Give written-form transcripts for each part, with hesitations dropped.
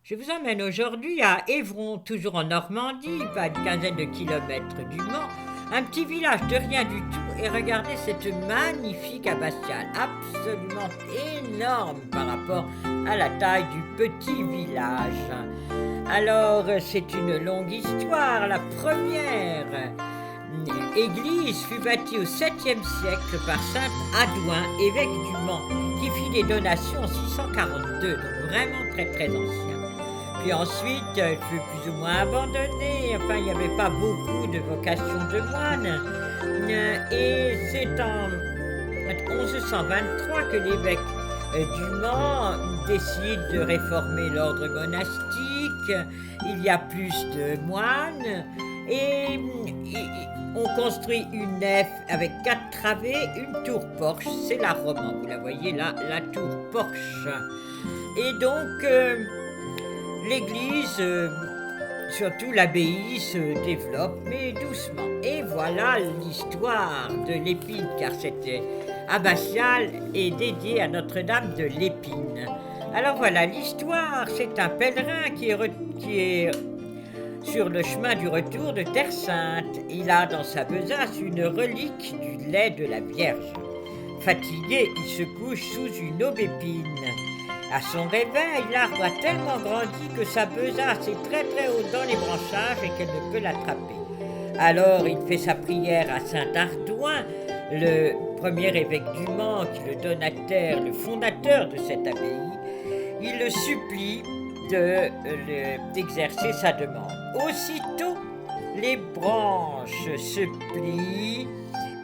Je vous emmène aujourd'hui à Évron, toujours en Normandie, pas une quinzaine de kilomètres du Mans, un petit village de rien du tout, et regardez cette magnifique abbatiale, absolument énorme par rapport à la taille du petit village. Alors, c'est une longue histoire. La première église fut bâtie au 7e siècle par saint Adouin, évêque du Mans, qui fit des donations en 642, donc vraiment très très ancien. Puis ensuite, elle fut plus ou moins abandonnée. Enfin, il n'y avait pas beaucoup de vocation de moine. Et c'est en 1123 que l'évêque du Mans décide de réformer l'ordre monastique. Il y a plus de moines. Et on construit une nef avec 4 travées, une tour porche. C'est la romane, vous la voyez là, la tour porche. Et donc... l'église, surtout l'abbaye, se développe, mais doucement. Et voilà l'histoire de l'Épine, car cette abbatiale est dédiée à Notre-Dame de l'Épine. Alors voilà, l'histoire, c'est un pèlerin qui est sur le chemin du retour de Terre Sainte. Il a dans sa besace une relique du lait de la Vierge. Fatigué, il se couche sous une aubépine. À son réveil, l'arbre a tellement grandi que sa besace est très très haut dans les branchages et qu'elle ne peut l'attraper. Alors il fait sa prière à saint Ardouin, le premier évêque du Mans, le donataire, le fondateur de cette abbaye. Il le supplie d'exercer sa demande. Aussitôt, les branches se plient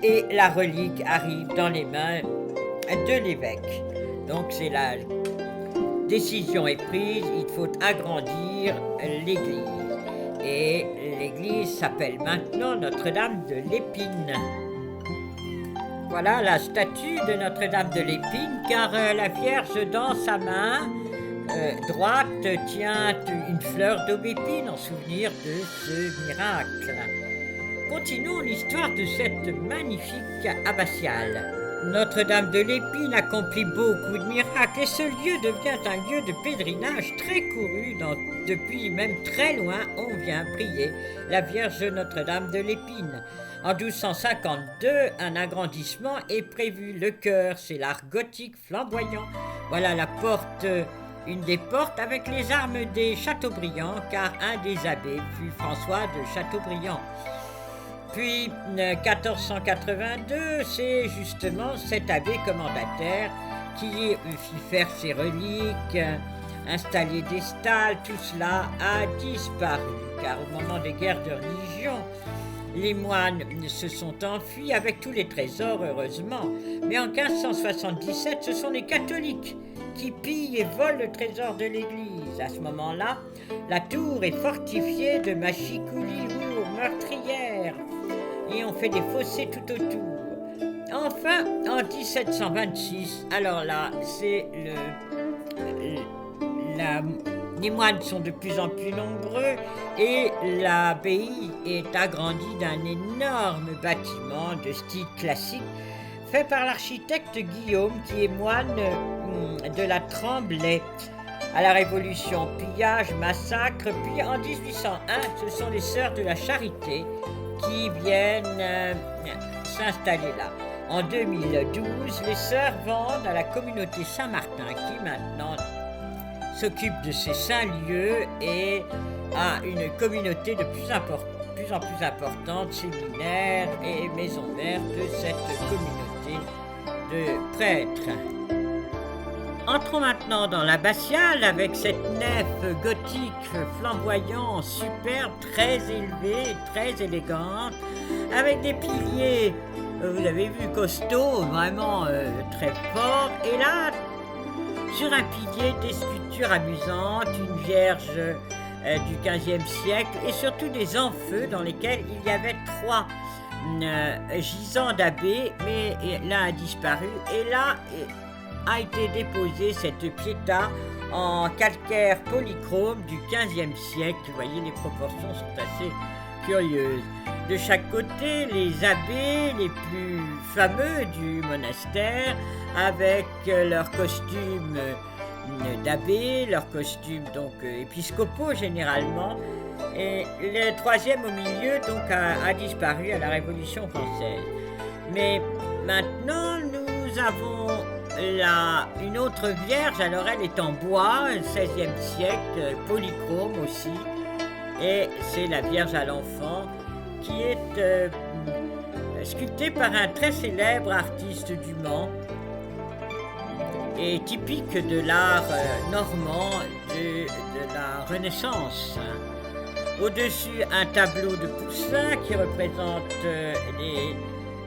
et la relique arrive dans les mains de l'évêque. Donc c'est la décision est prise, il faut agrandir l'église. Et l'église s'appelle maintenant Notre-Dame de l'Épine. Voilà la statue de Notre-Dame de l'Épine, car la Vierge dans sa main droite tient une fleur d'aubépine en souvenir de ce miracle. Continuons l'histoire de cette magnifique abbatiale. Notre-Dame de l'Épine accomplit beaucoup de miracles et ce lieu devient un lieu de pèlerinage très couru. Depuis même très loin, on vient prier la Vierge Notre-Dame de l'Épine. En 1252, un agrandissement est prévu. Le chœur, c'est l'art gothique flamboyant. Voilà la porte, une des portes avec les armes des Chateaubriand, car un des abbés fut François de Chateaubriand. Puis 1482, c'est justement cet abbé commandataire qui fit faire ses reliques, installer des stalles. Tout cela a disparu, car au moment des guerres de religion, les moines se sont enfuis avec tous les trésors, heureusement. Mais en 1577, ce sont les catholiques qui pillent et volent le trésor de l'église. À ce moment-là, la tour est fortifiée de machicoulis meurtrières et on fait des fossés tout autour. Enfin, en 1726, alors là, les moines sont de plus en plus nombreux et l'abbaye est agrandie d'un énorme bâtiment de style classique fait par l'architecte Guillaume, qui est moine de la Tremblay. À la Révolution, pillage, massacre, puis en 1801, ce sont les Sœurs de la Charité qui viennent s'installer là. En 2012, les Sœurs vendent à la communauté Saint-Martin, qui maintenant s'occupe de ces saints lieux et a une communauté de plus en plus importante, séminaires et maisons mères de cette communauté de prêtres. Entrons maintenant dans l'abbatiale avec cette nef gothique flamboyante, superbe, très élevée, très élégante, avec des piliers, vous avez vu, costauds, vraiment très forts. Et là, sur un pilier, des sculptures amusantes, une vierge du XVe siècle et surtout des enfeux dans lesquels il y avait 3 gisants d'abbés, mais l'un a disparu. Et là a été déposée cette piéta en calcaire polychrome du XVe siècle. Vous voyez, les proportions sont assez curieuses. De chaque côté, les abbés les plus fameux du monastère, avec leurs costumes d'abbés, leurs costumes donc épiscopaux généralement, et le troisième au milieu donc a disparu à la Révolution française. Mais maintenant nous avons une autre Vierge, alors elle est en bois, 16e siècle, polychrome aussi, et c'est la Vierge à l'enfant qui est sculptée par un très célèbre artiste du Mans et typique de l'art normand de la Renaissance. Au-dessus, un tableau de Poussin qui représente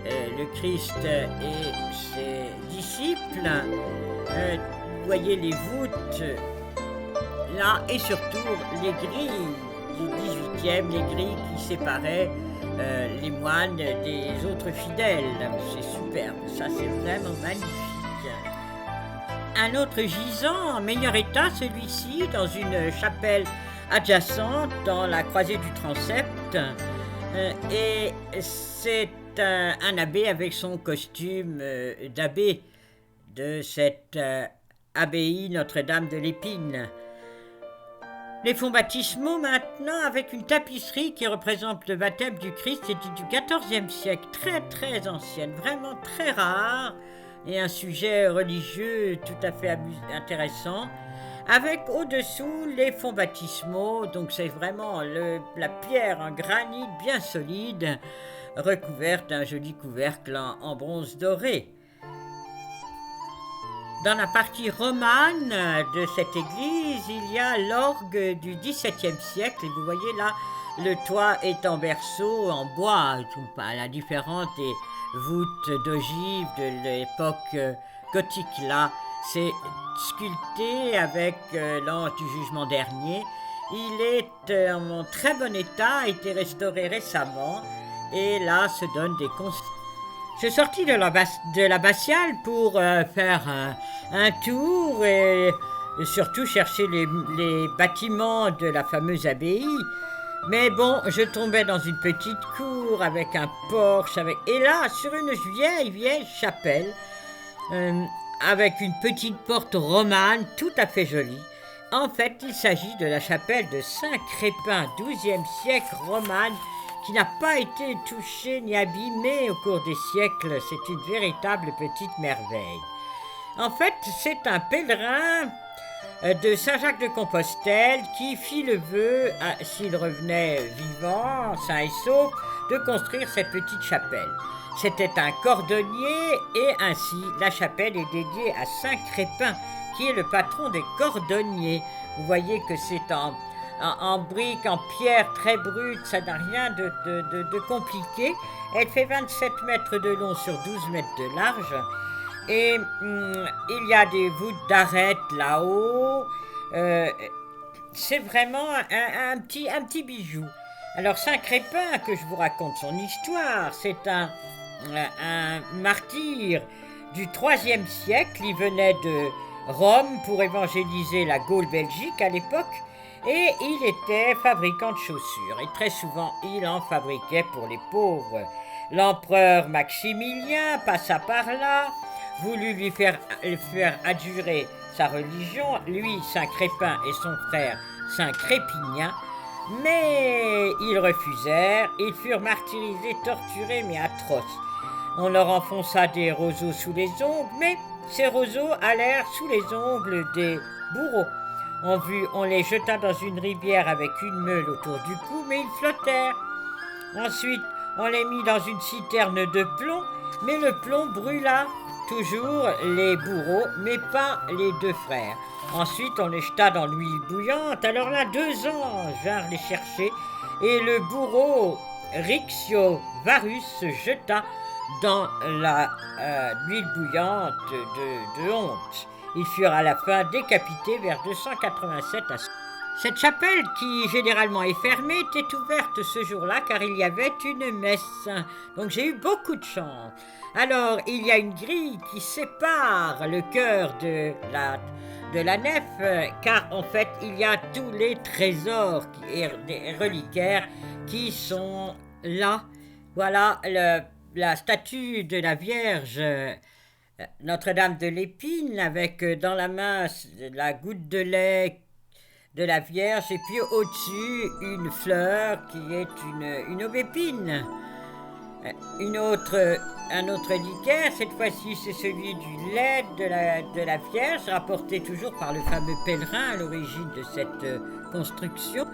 le Christ et ses disciples. Vous voyez les voûtes là, et surtout les grilles du XVIIIe, les grilles qui séparaient les moines des autres fidèles. C'est superbe, ça c'est vraiment magnifique. Un autre gisant en meilleur état, celui-ci, dans une chapelle adjacente dans la croisée du transept, et c'est un abbé avec son costume d'abbé de cette abbaye Notre-Dame de l'Épine. Les fonds baptismaux maintenant avec une tapisserie qui représente le baptême du Christ, c'est du XIVe siècle, très très ancienne, vraiment très rare, et un sujet religieux tout à fait intéressant, avec au-dessous les fonds baptismaux, donc c'est vraiment la pierre en granit bien solide, recouverte d'un joli couvercle en bronze doré. Dans la partie romane de cette église, il y a l'orgue du XVIIe siècle, et vous voyez là, le toit est en berceau, en bois, à la différence des voûtes d'ogive de l'époque gothique là. C'est sculpté avec l'ange du jugement dernier. Il est en très bon état, a été restauré récemment, et là se donne des conseils. Je suis sorti de l'abbatiale pour faire un tour et surtout chercher les bâtiments de la fameuse abbaye. Mais bon, je tombais dans une petite cour avec un porche, et là, sur une vieille chapelle, avec une petite porte romane tout à fait jolie. En fait, il s'agit de la chapelle de Saint-Crépin, XIIe siècle romane, qui n'a pas été touchée ni abîmée au cours des siècles. C'est une véritable petite merveille. En fait, c'est un pèlerin de Saint-Jacques-de-Compostelle qui fit le vœu, s'il revenait vivant, sain et sauf, de construire cette petite chapelle. C'était un cordonnier et ainsi la chapelle est dédiée à Saint-Crépin, qui est le patron des cordonniers. Vous voyez que c'est en briques, en pierre très brute, ça n'a rien de compliqué. Elle fait 27 mètres de long sur 12 mètres de large. Et il y a des voûtes d'arêtes là-haut. C'est vraiment un petit bijou. Alors Saint-Crépin, que je vous raconte son histoire, c'est un martyr du IIIe siècle. Il venait de Rome pour évangéliser la Gaule-Belgique à l'époque. Et il était fabricant de chaussures, et très souvent il en fabriquait pour les pauvres. L'empereur Maximilien passa par là, voulut lui faire adjurer sa religion, lui, Saint Crépin et son frère Saint Crépinien, mais ils refusèrent, ils furent martyrisés, torturés, mais atroces. On leur enfonça des roseaux sous les ongles, mais ces roseaux allèrent sous les ongles des bourreaux. On les jeta dans une rivière avec une meule autour du cou, mais ils flottèrent. Ensuite, on les mit dans une citerne de plomb, mais le plomb brûla. Toujours les bourreaux, mais pas les deux frères. Ensuite, on les jeta dans l'huile bouillante. Alors là, 2 anges vinrent les chercher, et le bourreau Rixio Varus se jeta dans l'huile bouillante de honte. Ils furent à la fin décapités vers 287 à... Cette chapelle, qui généralement est fermée, était ouverte ce jour-là car il y avait une messe. Donc j'ai eu beaucoup de chance. Alors, il y a une grille qui sépare le chœur de la nef, car en fait, il y a tous les trésors et reliquaires qui sont là. Voilà la statue de la Vierge Notre-Dame de l'Épine avec dans la main la goutte de lait de la Vierge et puis au-dessus une fleur qui est une aubépine. Un autre reliquaire, cette fois-ci c'est celui du lait de la Vierge, rapporté toujours par le fameux pèlerin à l'origine de cette construction.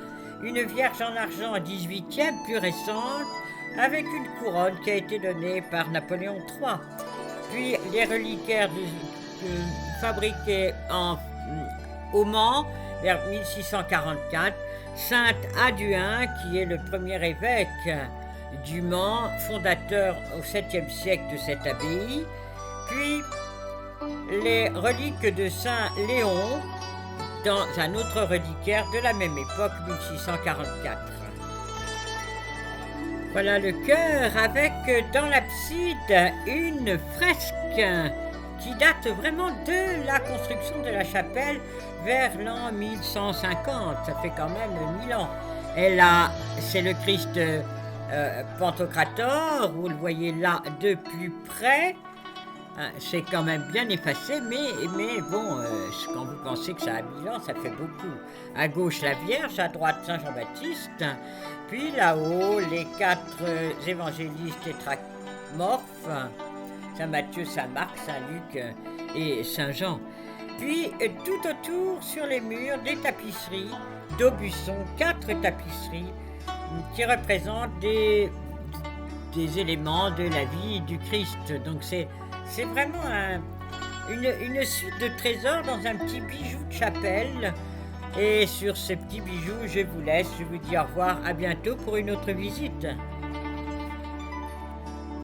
Une Vierge en argent 18e, plus récente, avec une couronne qui a été donnée par Napoléon III. Puis les reliquaires fabriqués au Mans vers 1644, Saint Aduin qui est le premier évêque du Mans, fondateur au 7e siècle de cette abbaye, puis les reliques de Saint Léon dans un autre reliquaire de la même époque, 1644. Voilà le chœur avec dans l'abside une fresque qui date vraiment de la construction de la chapelle vers l'an 1150, ça fait quand même 1000 ans. C'est le Christ Pantocrator, vous le voyez là de plus près, c'est quand même bien effacé, mais bon, quand vous pensez que ça a 1000 ans, ça fait beaucoup. À gauche la Vierge, à droite Saint Jean-Baptiste, puis là-haut les 4 évangélistes tétramorphes, Saint Matthieu, Saint Marc, Saint Luc et Saint Jean. Puis tout autour sur les murs des tapisseries d'Aubusson, 4 tapisseries qui représentent des éléments de la vie du Christ. Donc c'est vraiment une suite de trésors dans un petit bijou de chapelle. Et sur ces petits bijoux, je vous laisse, je vous dis au revoir, à bientôt pour une autre visite.